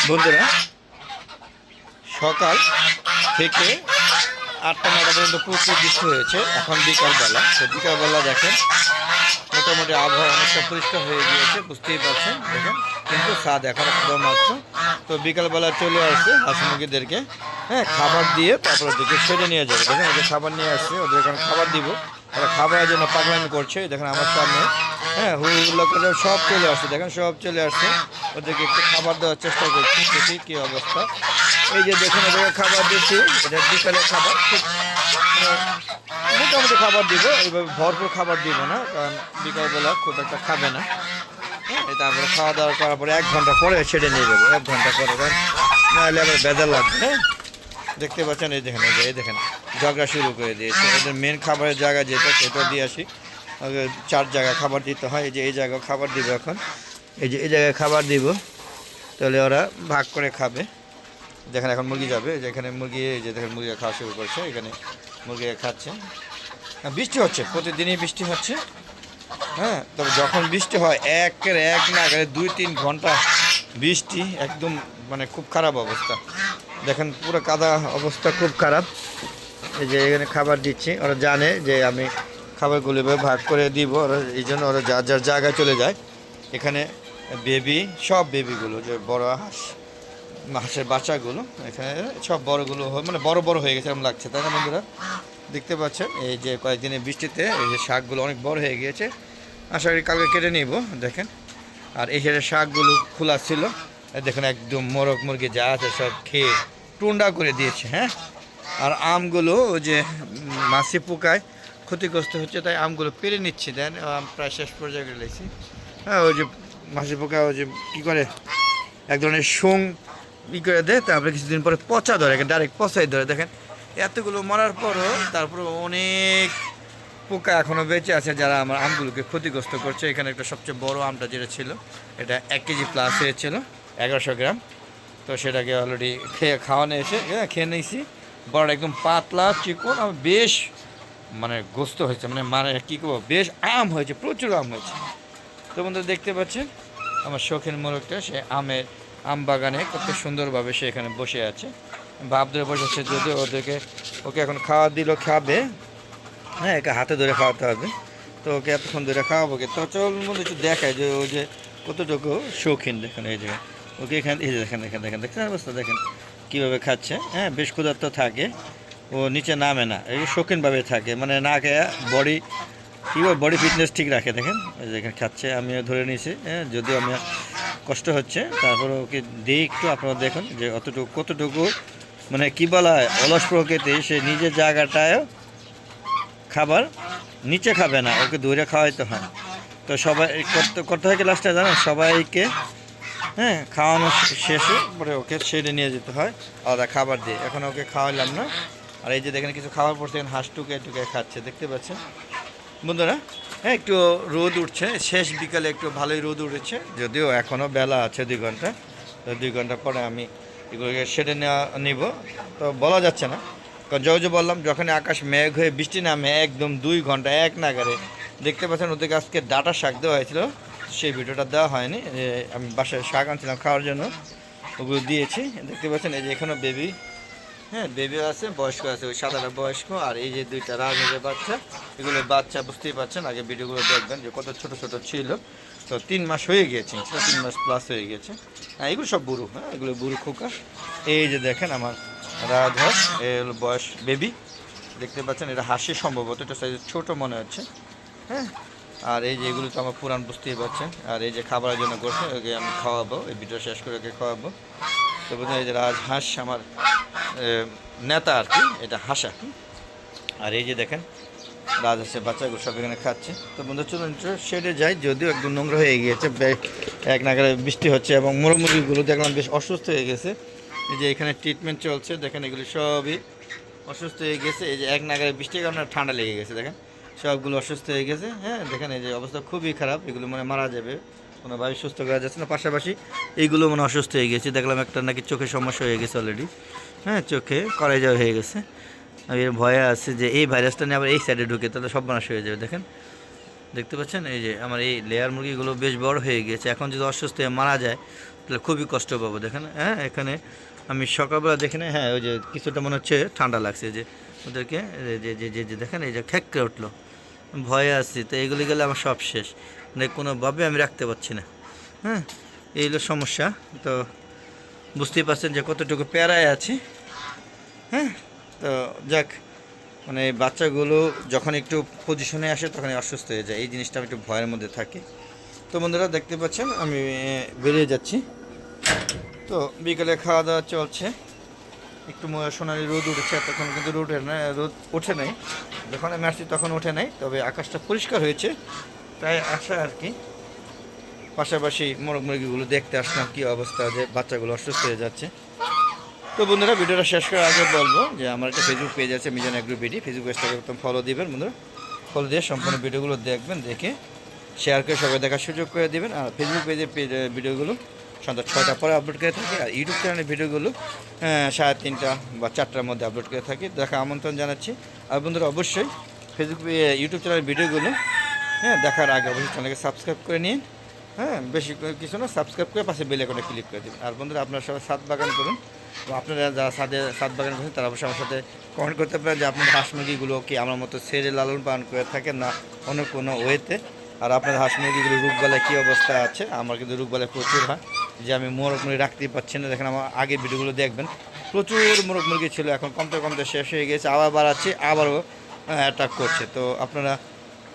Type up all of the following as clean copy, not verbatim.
বন্ধুরা, সকাল থেকে 8টা-9টা পর্যন্ত প্রচুর বৃষ্টি হয়েছে। এখন বিকালবেলা, তো বিকালবেলা দেখেন মোটামুটি আবহাওয়া অনেকটা পরিষ্কার হয়ে গিয়েছে, বুঝতেই পারছেন দেখেন, কিন্তু স্বাদ এখন মাত্র। তো বিকালবেলা চলে আসছে হাঁস মুরগিদেরকে খাবার দিয়ে তারপর ওদেরকে সেরে নিয়ে যাবে। দেখেন ওদের খাবার নিয়ে আসছে, ওদের এখন খাবার দিব। ওরা খাবারের জন্য পাগলামি করছে, দেখেন আমার সামনে হুড়গুলো করে সব চলে আসছে, দেখেন সব চলে আসছে। ওদেরকে একটু খাবার দেওয়ার চেষ্টা করছি, দেখি কী অবস্থা। এই যে দেখুন ওদেরকে খাবার দিচ্ছি, এটা বিকালের খাবার, খুব মোটামুটি খাবার দিব, এইভাবে ভরপুর খাবার দিব না, কারণ বিকালবেলা খুব একটা খাবে না। তারপরে খাওয়া দাওয়া করার পরে 1 ঘন্টা পরে ছেড়ে নিয়ে যাবো, 1 ঘন্টা পরে, কারণ নাহলে আবার বেজার লাগবে। দেখতে পাচ্ছেন এই দেখেন, এই দেখেন ঝগড়া শুরু করে দিয়েছে। ওদের মেন খাবারের জায়গা যেটা সেটা দিয়ে আসি, 4 জায়গায় খাবার দিতে হয়। এই যে এই জায়গায় খাবার দিব এখন, এই যে এই জায়গায় খাবার দিব, তাহলে ওরা ভাগ করে খাবে। দেখেন এখন মুরগি যাবে, যেখানে মুরগি, এই যে দেখেন মুরগি খাওয়া শুরু করছে, এখানে মুরগি খাচ্ছে। বৃষ্টি হচ্ছে, প্রতিদিনই বৃষ্টি হচ্ছে। তবে যখন বৃষ্টি হয় একের এক না গেলে 2-3 ঘন্টা বৃষ্টি, একদম মানে খুব খারাপ অবস্থা। দেখেন পুরো কাদা অবস্থা, খুব খারাপ। এই যে এখানে খাবার দিচ্ছি, ওরা জানে যে আমি খাবারগুলো ভাগ করে দিব, ওরা এই জন্য ওরা যার যার জায়গায় চলে যায়। এখানে বেবি, সব বেবিগুলো, যে বড় হাঁসের বাচ্চাগুলো এখানে সব বড়গুলো মানে বড় বড় হয়ে গেছে এরকম লাগছে, তাই না বন্ধুরা? দেখতে পাচ্ছেন এই যে কয়েকদিনের বৃষ্টিতে এই যে শাকগুলো অনেক বড় হয়ে গিয়েছে, আশা করি কালকে কেটে নিব। দেখেন, আর এই যে শাকগুলো খোলা ছিল, দেখুন একদম মোরগ মুরগি যা আছে সব খেয়ে টুন্ডা করে দিয়েছে। আর আমগুলো ওই যে মাছি পোকায় ক্ষতিগ্রস্ত হচ্ছে, তাই আমগুলো পেরে নিচ্ছি। দেন আম প্রায় শেষ পর্যায়ে গেলেছি। ওই যে মাছি পোকা ওই যে কী করে এক ধরনের শুং ই করে দেয়, তারপরে কিছুদিন পরে পচা ধরে, ডাইরেক্ট পচাই ধরে। দেখেন এতগুলো মারার পরও তারপরে অনেক পোকা এখনও বেঁচে আছে, যারা আমার আমগুলোকে ক্ষতিগ্রস্ত করছে। এখানে একটা সবচেয়ে বড় আমটা যেটা ছিল, এটা 1 কেজি প্লাস হয়েছিল, 1100 গ্রাম। তো সেটাকে অলরেডি খাওয়ানো এসে খেয়ে নিয়েছি। বড় একদম পাতলা চিকন, আর বেশ মানে গোস্ত হয়েছে, মানে কী করবো, বেশ আম হয়েছে, প্রচুর আম হয়েছে। তো বন্ধু দেখতে পাচ্ছেন আমার শৌখিন মোরগটা, সে আম বাগানে কত সুন্দরভাবে সে এখানে বসে আছে, ভাব ধরে বসেছে। যদি ওকে এখন খাওয়া দিল, খাবে। একে হাতে ধরে খাওয়াতে হবে, তো ওকে এতক্ষণ ধরে খাওয়াবো। তো চল মধ্যে একটু দেখায় যে ওই যে কতটুকু শৌখিন। দেখেন এই যে ওকে এখানে, এই যে দেখেন দেখেন দেখেন দেখছেন অবস্থা, দেখেন কীভাবে খাচ্ছে। বেশ ক্ষুধার্ত থাকে, ও নিচে নামে না, এই শৌখিনভাবে থাকে, মানে না খেয়ে বডি ফিটনেস ঠিক রাখে। দেখেন যেখানে খাচ্ছে, আমিও ধরে নিয়েছি। যদিও আমি কষ্ট হচ্ছে, তারপরে ওকে দিই একটু। আপনারা দেখুন যে কতটুকু মানে কী বলা হয়, অলস প্রকৃতি, সে নিজের জায়গাটায় খাবার নিচে খাবে না, ওকে দূরে খাওয়াইতে হয়। তো সবাই করতে হয় কি লাস্টে জানেন, সবাইকে খাওয়ানো শেষে পরে ওকে সেরে নিয়ে যেতে হয় আলাদা খাবার দিয়ে। এখন ওকে খাওয়াইলাম না। আর এই যে দেখেন কিছু খাবার পড়ছে, হাঁস টুকে খাচ্ছে, দেখতে পাচ্ছেন বন্ধুরা। একটু রোদ উঠছে, শেষ বিকালে একটু ভালোই রোদ উঠেছে, যদিও এখনও বেলা আছে 2 ঘন্টা। তো 2 ঘন্টা পরে আমি এগুলোকে সেরে নিব। তো বলা যাচ্ছে না, কারণ যে বললাম, যখন আকাশ মেঘ হয়ে বৃষ্টি নামে একদম 2 ঘন্টা এক নাগারে। দেখতে পাচ্ছেন ওদেরকে আজকে ডাঁটার শাক দেওয়া হয়েছিল, সেই ভিডিওটা দেওয়া হয়নি। আমি বাসায় শাক আনছিলাম খাওয়ার জন্য, ওগুলো দিয়েছি। দেখতে পাচ্ছেন এই যে এখানেও বেবি, বেবি আছে, বয়স্ক আছে, ওই সাদাটা বয়স্ক। আর এই যে 2টা রাজহাঁসের বাচ্চা, এগুলো বাচ্চা, বুঝতেই পারছেন, আগে ভিডিওগুলো দেখবেন যে কত ছোট ছোট ছিল। তো 3 মাস হয়ে গিয়েছে, 3 মাস প্লাস হয়ে গেছে। এগুলো সব বুড়ো, এগুলো বুড়ো খোকা। এই যে দেখেন আমার রাজহাঁস, এর বয়স বেবি, দেখতে পাচ্ছেন। এটা হাসি সম্ভবত, এটা সাইজ ছোটো মনে হচ্ছে। আর এই যে এগুলো তো আমার পুরান, বুঝতেই পারছেন। আর এই যে খাবারের জন্য করছে, ওকে আমি খাওয়াবো, এই ভিডিও শেষ করে ওকে খাওয়াবো। তো বুঝলেন, এই যে রাজহাঁস আমার নেতা আর কি, এটা হাসা। আর এই যে দেখেন রাজহাঁসের বাচ্চাগুলো সব এখানে খাচ্ছে। তো বন্ধু চলুন শেডে যাই, যদিও একদম নোংরা হয়ে গিয়েছে, এক নাগারে বৃষ্টি হচ্ছে, এবং মুরগিগুলো দেখলাম বেশ অসুস্থ হয়ে গেছে। এই যে এখানে ট্রিটমেন্ট চলছে, দেখেন এগুলি সবই অসুস্থ হয়ে গেছে। এই যে এক নাগারে বৃষ্টির কারণে ঠান্ডা লেগে গেছে, দেখেন সবগুলো অসুস্থ হয়ে গেছে। দেখেন এই যে অবস্থা খুবই খারাপ, এগুলো মানে মারা যাবে, কোনোভাবে সুস্থ করা যাচ্ছে না। পাশাপাশি এইগুলো মানে অসুস্থ হয়ে গেছে, দেখলাম একটা নাকি চোখের সমস্যা হয়ে গেছে অলরেডি, চোখে করাই যাওয়া হয়ে গেছে। আমি এর ভয়ে আছে যে এই ভাইরাসটা নিয়ে আবার এই সাইডে ঢুকে তাহলে সব মানুষ হয়ে যাবে। দেখেন দেখতে পাচ্ছেন এই যে আমার এই লেয়ার মুরগিগুলো বেশ বড় হয়ে গেছে, এখন যদি অসুস্থ হয়ে মারা যায় তাহলে খুবই কষ্ট পাবো। দেখেন হ্যাঁ, এখানে আমি সকালবেলা দেখেন হ্যাঁ ওই যে কিছুটা মনে হচ্ছে ঠান্ডা লাগছে, যে ওদেরকে যে যে যে যে দেখেন এই যে খেঁকড়ে উঠলো, ভয়ে আছি। তো এগুলি গেলে আমার সব শেষ, মানে কোনোভাবে আমি রাখতে পারছি না। হ্যাঁ, এই হলো সমস্যা। তো বুঝতেই পারছেন যে কতটুকু প্যারায় আছি। হ্যাঁ, তো যাক, মানে এই বাচ্চাগুলো যখন একটু পজিশনে আসে তখন অসুস্থ হয়ে যায়, এই জিনিসটা আমি একটু ভয়ের মধ্যে থাকি। তো বন্ধুরা দেখতে পাচ্ছেন আমি বেরিয়ে যাচ্ছি। তো বিকেলে খাওয়া দাওয়া চলছে, একটু সোনালি রোদ উঠেছে, তখন কিন্তু রোদ ওঠে নাই, যখন আমি আসছি তখন ওঠে নাই, তবে আকাশটা পরিষ্কার হয়েছে, তাই আশা আর কি। পাশাপাশি মোরগ মুরগিগুলো দেখতে আসলাম কী অবস্থা, যে বাচ্চাগুলো অসুস্থ হয়ে যাচ্ছে। তো বন্ধুরা ভিডিওটা শেষ করার আগে বলবো যে আমার একটা ফেসবুক পেজ আছে মিজান এগ্রো বিডি, ফেসবুক পেজটাকে একদম ফলো দিবেন বন্ধুরা, ফলো দিয়ে সম্পূর্ণ ভিডিওগুলো দেখবেন, দেখে শেয়ার করে সবাই দেখার সুযোগ করে দেবেন। আর ফেসবুক পেজে ভিডিওগুলো সন্ধ্যা 6টার পরে আপলোড করে থাকি, আর ইউটিউব চ্যানেলের ভিডিওগুলো 3:30 বা 4টার মধ্যে আপলোড করে থাকি, দেখা আমন্ত্রণ জানাচ্ছি। আর বন্ধুরা অবশ্যই ফেসবুক ইউটিউব চ্যানেলের ভিডিওগুলো দেখার আগে অবশ্যই চ্যানেলকে সাবস্ক্রাইব করে নিন। হ্যাঁ, বেশি কিছু না, সাবস্ক্রাইব করে পাশে বেল আইকনে ক্লিক করে দিন। আর বন্ধুরা আপনারা সবাই ছাদ বাগান করুন, তো আপনারা যারা ছাদ বাগান করছেন তারা অবশ্যই আমার সাথে কমেন্ট করতে পারেন যে আপনার হাঁস মুরগিগুলো কি আমার মতো ছেড়ে লালন পালন করে থাকেন না অন্য কোনো ওয়েতে। আর আপনাদের হাঁস মুরগিগুলো রোগবালায় কী অবস্থা আছে, আমার কিন্তু রোগবালায় প্রচুর হয়, যে আমি মোরগ মুরগি রাখতেই পারছি না। দেখেন আমার আগের ভিডিওগুলো দেখবেন, প্রচুর মোরগ মুরগি ছিল, এখন কমতে কমতে শেষ হয়ে গেছে, আবার বাড়াচ্ছে, আবারও অ্যাটাক করছে। তো আপনারা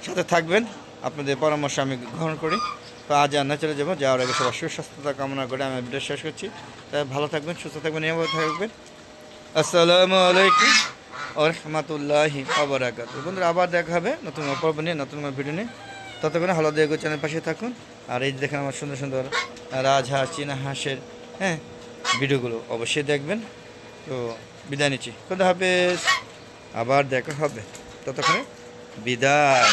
সাথে থাকবেন, আপনাদের পরামর্শ আমি গ্রহণ করি। তো আজ রান্না চলে যাবো, যাওয়ার আগে সবার সুস্বাস্থ্যতা কামনা করে আমি ভিডিও শেষ করছি। তাই ভালো থাকবেন, সুস্থ থাকবেন, নিরাপদ থাকবেন। আসসালামু আলাইকুম ওয়া রাহমাতুল্লাহি ওয়া বারাকাতুহু। বন্ধুরা আবার দেখা হবে নতুন পর্ব নিয়ে, নতুন ভিডিও নিয়ে। ততক্ষণে হলদে এগো চ্যানেল পাশে থাকুন। আর এই দেখেন আমার সুন্দর সুন্দর রাজহাঁস, চীনা হাঁসের ভিডিওগুলো অবশ্যই দেখবেন। তো বিদায় নিচ্ছি, খোদা হাফেজ, আবার দেখা হবে, ততক্ষণে বিদায়।